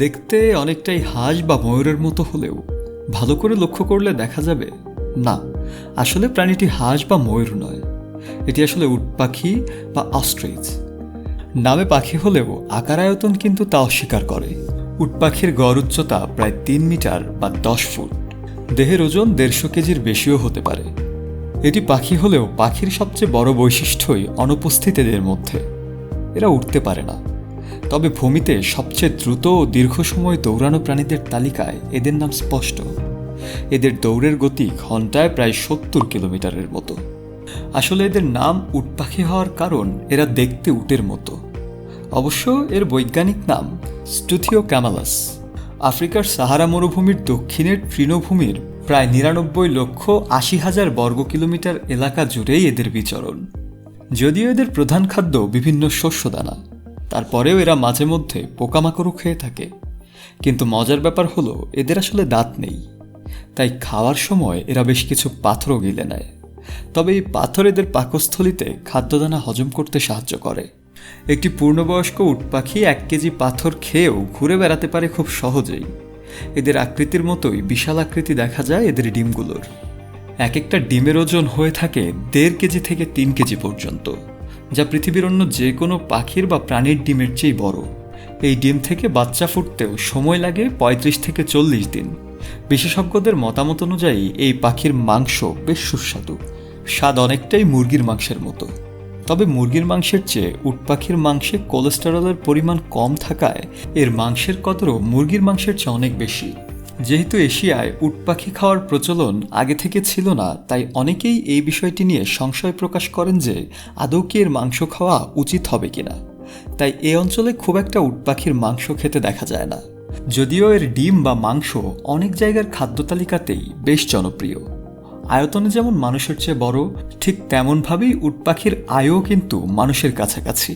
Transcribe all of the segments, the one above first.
দেখতে অনেকটাই হাঁস বা ময়ূরের মতো হলেও ভালো করে লক্ষ্য করলে দেখা যাবে না, আসলে প্রাণীটি হাঁস বা ময়ূর নয়, এটি আসলে উট পাখি বা অস্ট্রিচ। নামে পাখি হলেও আকার আয়তন কিন্তু তা অস্বীকার করে। উট পাখির গড় উচ্চতা প্রায় 3 মিটার বা 10 ফুট। দেহের ওজন 150 কেজির বেশিও হতে পারে। এটি পাখি হলেও পাখির সবচেয়ে বড় বৈশিষ্ট্যই অনুপস্থিত এদের মধ্যে। এরা উঠতে পারে না, তবে ভূমিতে সবচেয়ে দ্রুত ও দীর্ঘ সময় দৌড়ানো প্রাণীদের তালিকায় এদের নাম স্পষ্ট। এদের দৌড়ের গতি ঘন্টায় প্রায় 70 কিলোমিটারের মতো। আসলে এদের নাম উট পাখি হওয়ার কারণ এরা দেখতে উটের মতো। অবশ্য এর বৈজ্ঞানিক নাম স্টুথিও ক্যামালাস। আফ্রিকার সাহারা মরুভূমির দক্ষিণের তৃণভূমির প্রায় 99,80,000 বর্গ কিলোমিটার এলাকা জুড়েই এদের বিচরণ। যদিও এদের প্রধান খাদ্য বিভিন্ন শস্যদানা, তারপরেও এরা মাঝে মধ্যে পোকামাকড়ও খেয়ে থাকে। কিন্তু মজার ব্যাপার হলো এদের আসলে দাঁত নেই, তাই খাওয়ার সময় এরা বেশ কিছু পাথরও গিলে নেয়। তবে এই পাথর এদের পাকস্থলিতে খাদ্যদানা হজম করতে সাহায্য করে। একটি পূর্ণবয়স্ক উট পাখি 1 কেজি পাথর খেয়েও ঘুরে বেড়াতে পারে খুব সহজেই। এদের আকৃতির মতোই বিশাল আকৃতি দেখা যায় এদের ডিমগুলোর। এক একটা ডিমের ওজন হয়ে থাকে 1.5 কেজি থেকে 3 কেজি পর্যন্ত, যা পৃথিবীর অন্য যে কোনো পাখির বা প্রাণীর ডিমের চেয়ে বড়। এই ডিম থেকে বাচ্চা ফুটতেও সময় লাগে 35 থেকে 40 দিন। বিশেষজ্ঞদের মতামত অনুযায়ী এই পাখির মাংস বেশ সুস্বাদু, স্বাদ অনেকটাই মুরগির মাংসের মতো। তবে মুরগির মাংসের চেয়ে উট পাখির মাংসে কোলেস্টেরলের পরিমাণ কম থাকায় এর মাংসের কদরও মুরগির মাংসের চেয়ে অনেক বেশি। যেহেতু এশিয়ায় উট পাখি খাওয়ার প্রচলন আগে থেকে ছিল না, তাই অনেকেই এই বিষয়টি নিয়ে সংশয় প্রকাশ করেন যে আদৌ কি এর মাংস খাওয়া উচিত হবে কিনা। তাই এ অঞ্চলে খুব একটা উট পাখির মাংস খেতে দেখা যায় না, যদিও এর ডিম বা মাংস অনেক জায়গার খাদ্য তালিকাতেই বেশ জনপ্রিয়। আয়তনে যেমন মানুষের চেয়ে বড়, ঠিক তেমনভাবেই উট পাখির আয়ও কিন্তু মানুষের কাছাকাছি।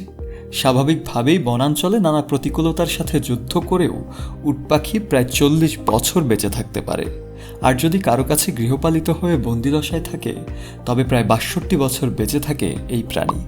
স্বাভাবিকভাবেই বনাঞ্চলে নানা প্রতিকূলতার সাথে যুদ্ধ করেও উট পাখি প্রায় 40 বছর বেঁচে থাকতে পারে। আর যদি কারো কাছে গৃহপালিত হয়ে বন্দিদশায় থাকে, তবে প্রায় 62 বছর বেঁচে থাকে এই প্রাণী।